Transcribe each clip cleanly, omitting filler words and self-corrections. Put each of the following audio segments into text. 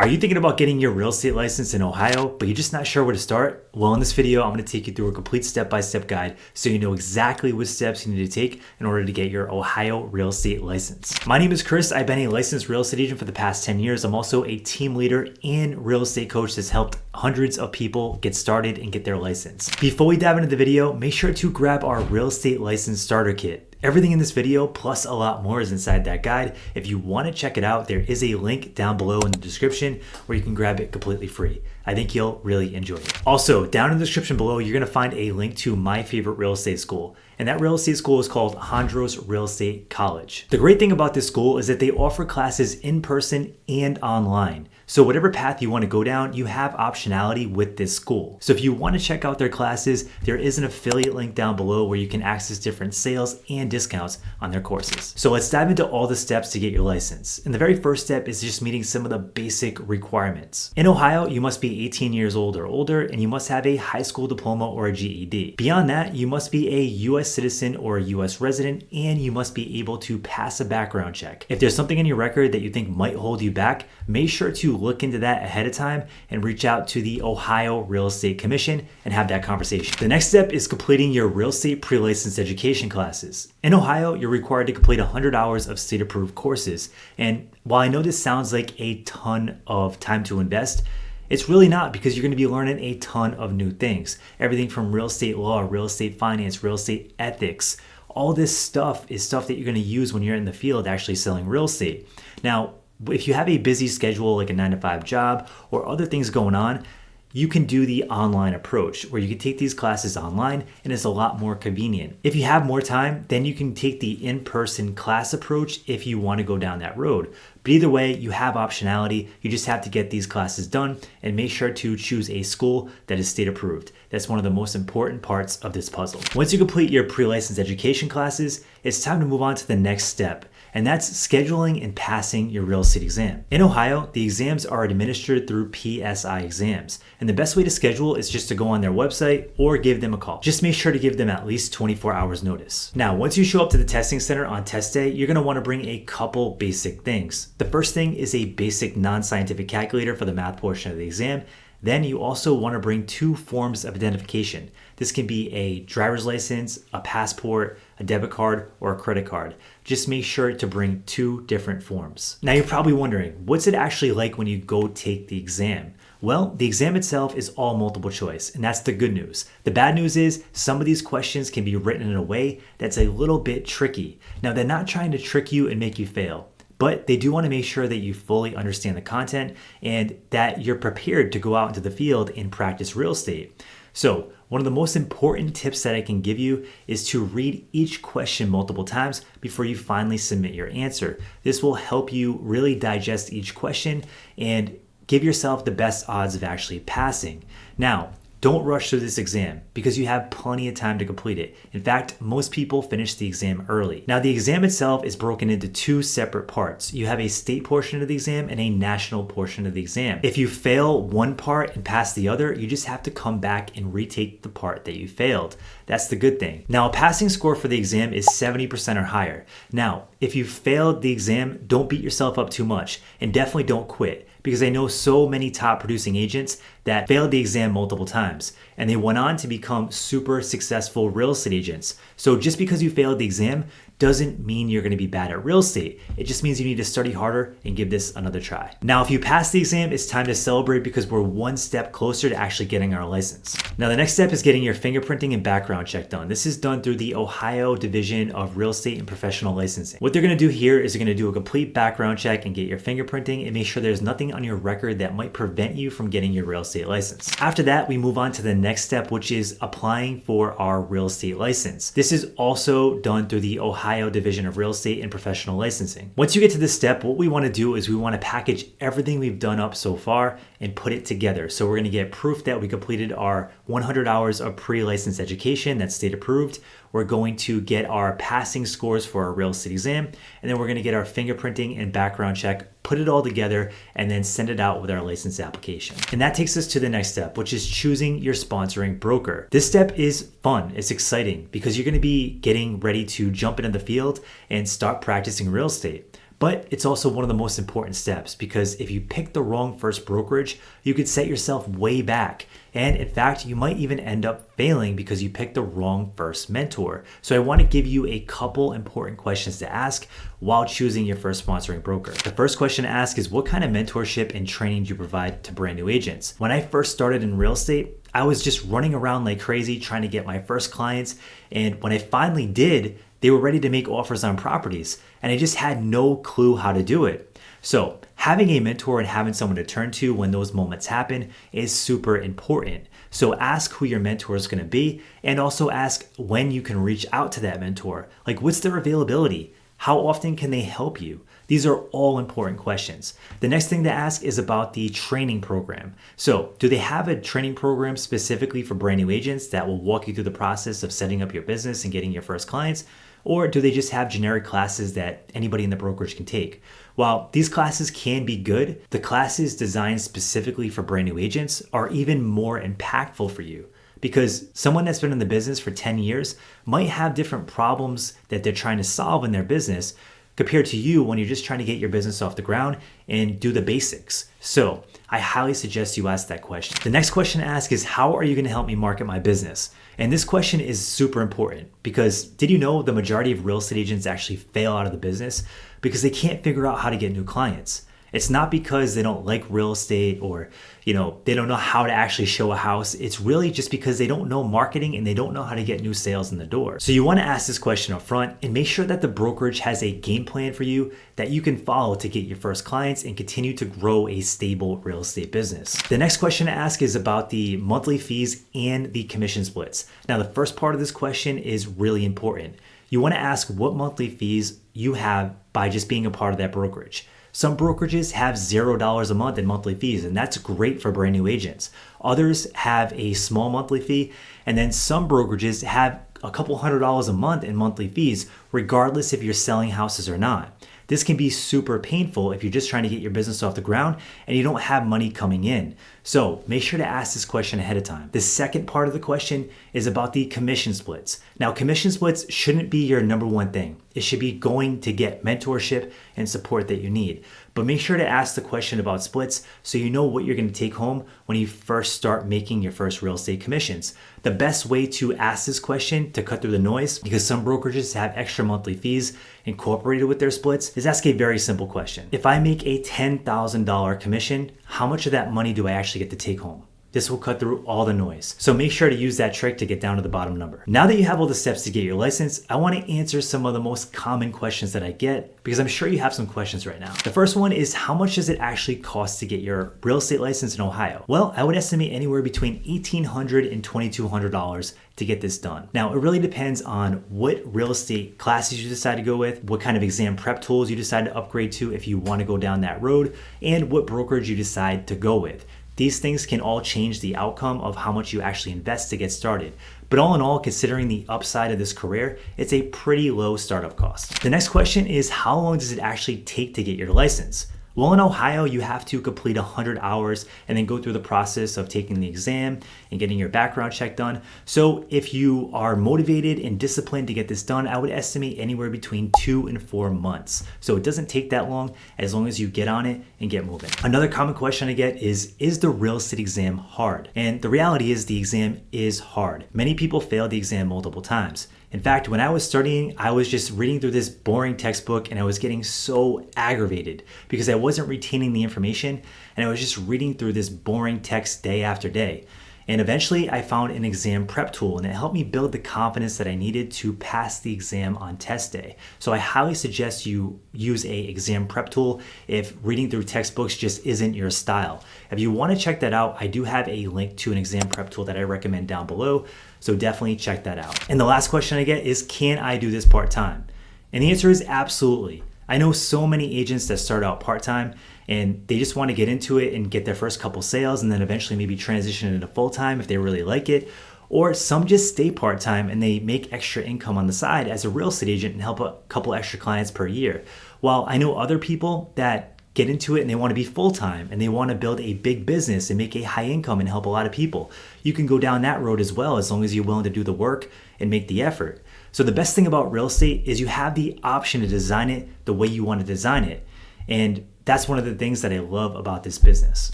Are you thinking about getting your real estate license in Ohio, but you're just not sure where to start? Well, in this video, I'm going to take you through a complete step-by-step guide so you know exactly what steps you need to take in order to get your Ohio real estate license. My name is Chris. I've been a licensed real estate agent for the past 10 years. I'm also a team leader and real estate coach that's helped hundreds of people get started and get their license. Before we dive into the video, make sure to grab our real estate license starter kit. Everything in this video plus a lot more is inside that guide. If you want to check it out, there is a link down below in the description where you can grab it completely free. I think you'll really enjoy it. Also, down in the description below, you're going to find a link to my favorite real estate school. And that real estate school is called Hondros Real Estate College. The great thing about this school is that they offer classes in person and online. So whatever path you want to go down, you have optionality with this school. So if you want to check out their classes, there is an affiliate link down below where you can access different sales and discounts on their courses. So let's dive into all the steps to get your license. And the very first step is just meeting some of the basic requirements. In Ohio, you must be 18 years old or older, and you must have a high school diploma or a GED. Beyond that, you must be a U.S. citizen or a U.S. resident, and you must be able to pass a background check. If there's something in your record that you think might hold you back, make sure to look into that ahead of time and reach out to the Ohio Real Estate Commission and have that conversation. The next step is completing your real estate pre-licensed education classes. In Ohio, you're required to complete 100 hours of state-approved courses. And while I know this sounds like a ton of time to invest, it's really not, because you're going to be learning a ton of new things. Everything from real estate law, real estate finance, real estate ethics. All this stuff is stuff that you're going to use when you're in the field actually selling real estate. Now, if you have a busy schedule like a 9-to-5 job or other things going on, you can do the online approach where you can take these classes online, and it's a lot more convenient. If you have more time, then you can take the in-person class approach if you want to go down that road. But either way, you have optionality. You just have to get these classes done and make sure to choose a school that is state approved. That's one of the most important parts of this puzzle. Once you complete your pre-licensed education classes, it's time to move on to the next step. And that's scheduling and passing your real estate exam. In Ohio, the exams are administered through PSI exams. And the best way to schedule is just to go on their website or give them a call. Just make sure to give them at least 24 hours notice. Now, once you show up to the testing center on test day, you're gonna wanna bring a couple basic things. The first thing is a basic non-scientific calculator for the math portion of the exam. Then you also want to bring 2 forms of identification. This can be a driver's license, a passport, a debit card, or a credit card. Just make sure to bring 2 different forms. Now you're probably wondering, what's it actually like when you go take the exam? Well, the exam itself is all multiple choice, and that's the good news. The bad news is some of these questions can be written in a way that's a little bit tricky. Now, they're not trying to trick you and make you fail, but they do want to make sure that you fully understand the content and that you're prepared to go out into the field and practice real estate. So one of the most important tips that I can give you is to read each question multiple times before you finally submit your answer. This will help you really digest each question and give yourself the best odds of actually passing. Now, don't rush through this exam because you have plenty of time to complete it. In fact, most people finish the exam early. Now, the exam itself is broken into 2 separate parts. You have a state portion of the exam and a national portion of the exam. If you fail one part and pass the other, you just have to come back and retake the part that you failed. That's the good thing. Now, a passing score for the exam is 70% or higher. Now, if you failed the exam, don't beat yourself up too much, and definitely don't quit, because I know so many top producing agents that failed the exam multiple times and they went on to become super successful real estate agents. So just because you failed the exam doesn't mean you're going to be bad at real estate. It just means you need to study harder and give this another try. Now, if you pass the exam, it's time to celebrate because we're one step closer to actually getting our license. Now, the next step is getting your fingerprinting and background check done. This is done through the Ohio Division of Real Estate and Professional Licensing. What they're going to do here is they're going to do a complete background check and get your fingerprinting and make sure there's nothing on your record that might prevent you from getting your real estate license. After that, we move on to the next step, which is applying for our real estate license. This is also done through the Ohio Division of Real Estate and Professional Licensing. Once you get to this step, what we want to do is we want to package everything we've done up so far and put it together. So we're going to get proof that we completed our 100 hours of pre-licensed education that's state approved. We're going to get our passing scores for our real estate exam, and then we're going to get our fingerprinting and background check, put it all together, and then send it out with our license application. And that takes us to the next step, which is choosing your sponsoring broker. This step is fun, it's exciting, because you're going to be getting ready to jump into the field and start practicing real estate. But it's also one of the most important steps, because if you pick the wrong first brokerage, you could set yourself way back. And in fact, you might even end up failing because you picked the wrong first mentor. So I want to give you a couple important questions to ask while choosing your first sponsoring broker. The first question to ask is, what kind of mentorship and training do you provide to brand new agents? When I first started in real estate, I was just running around like crazy trying to get my first clients. And when I finally did, they were ready to make offers on properties, and I just had no clue how to do it. So having a mentor and having someone to turn to when those moments happen is super important. So ask who your mentor is going to be, and also ask when you can reach out to that mentor. Like, what's their availability? How often can they help you? These are all important questions. The next thing to ask is about the training program. So do they have a training program specifically for brand new agents that will walk you through the process of setting up your business and getting your first clients? Or do they just have generic classes that anybody in the brokerage can take? While these classes can be good, the classes designed specifically for brand new agents are even more impactful for you, because someone that's been in the business for 10 years might have different problems that they're trying to solve in their business compared to you when you're just trying to get your business off the ground and do the basics. So I highly suggest you ask that question. The next question to ask is, how are you going to help me market my business? And this question is super important, because did you know the majority of real estate agents actually fail out of the business because they can't figure out how to get new clients? It's not because they don't like real estate or, they don't know how to actually show a house. It's really just because they don't know marketing and they don't know how to get new sales in the door. So you want to ask this question up front and make sure that the brokerage has a game plan for you that you can follow to get your first clients and continue to grow a stable real estate business. The next question to ask is about the monthly fees and the commission splits. Now, the first part of this question is really important. You want to ask what monthly fees you have by just being a part of that brokerage. Some brokerages have $0 a month in monthly fees, and that's great for brand new agents. Others have a small monthly fee, and then some brokerages have a couple $100s a month in monthly fees, regardless if you're selling houses or not. This can be super painful if you're just trying to get your business off the ground and you don't have money coming in. So make sure to ask this question ahead of time. The second part of the question is about the commission splits. Now, commission splits shouldn't be your number one thing. It should be going to get mentorship and support that you need. But make sure to ask the question about splits so you know what you're going to take home when you first start making your first real estate commissions. The best way to ask this question to cut through the noise, because some brokerages have extra monthly fees incorporated with their splits, is ask a very simple question. If I make a $10,000 commission, how much of that money do I actually get to take home? This will cut through all the noise. So make sure to use that trick to get down to the bottom number. Now that you have all the steps to get your license, I want to answer some of the most common questions that I get, because I'm sure you have some questions right now. The first one is, how much does it actually cost to get your real estate license in Ohio? Well, I would estimate anywhere between $1,800 and $2,200 to get this done. Now, it really depends on what real estate classes you decide to go with, what kind of exam prep tools you decide to upgrade to if you want to go down that road, and what brokerage you decide to go with. These things can all change the outcome of how much you actually invest to get started. But all in all, considering the upside of this career, it's a pretty low startup cost. The next question is, how long does it actually take to get your license? Well, in Ohio, you have to complete 100 hours and then go through the process of taking the exam and getting your background check done. So if you are motivated and disciplined to get this done, I would estimate anywhere between 2 and 4 months. So it doesn't take that long as you get on it and get moving. Another common question I get is the real estate exam hard? And the reality is the exam is hard. Many people fail the exam multiple times. In fact, when I was studying, I was just reading through this boring textbook and I was getting so aggravated because I wasn't retaining the information and I was just reading through this boring text day after day. And eventually I found an exam prep tool and it helped me build the confidence that I needed to pass the exam on test day. So I highly suggest you use a exam prep tool if reading through textbooks just isn't your style. If you want to check that out, I do have a link to an exam prep tool that I recommend down below. So definitely check that out. And the last question I get is, can I do this part-time? And the answer is absolutely. I know so many agents that start out part-time and they just want to get into it and get their first couple sales and then eventually maybe transition into full-time if they really like it. Or some just stay part-time and they make extra income on the side as a real estate agent and help a couple extra clients per year. While I know other people that get into it and they want to be full-time and they want to build a big business and make a high income and help a lot of people. You can go down that road as well, as long as you're willing to do the work and make the effort. So the best thing about real estate is you have the option to design it the way you want to design it. And that's one of the things that I love about this business.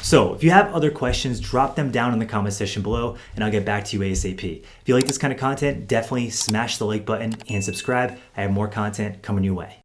So if you have other questions, drop them down in the comment section below and I'll get back to you ASAP. If you like this kind of content, definitely smash the like button and subscribe. I have more content coming your way.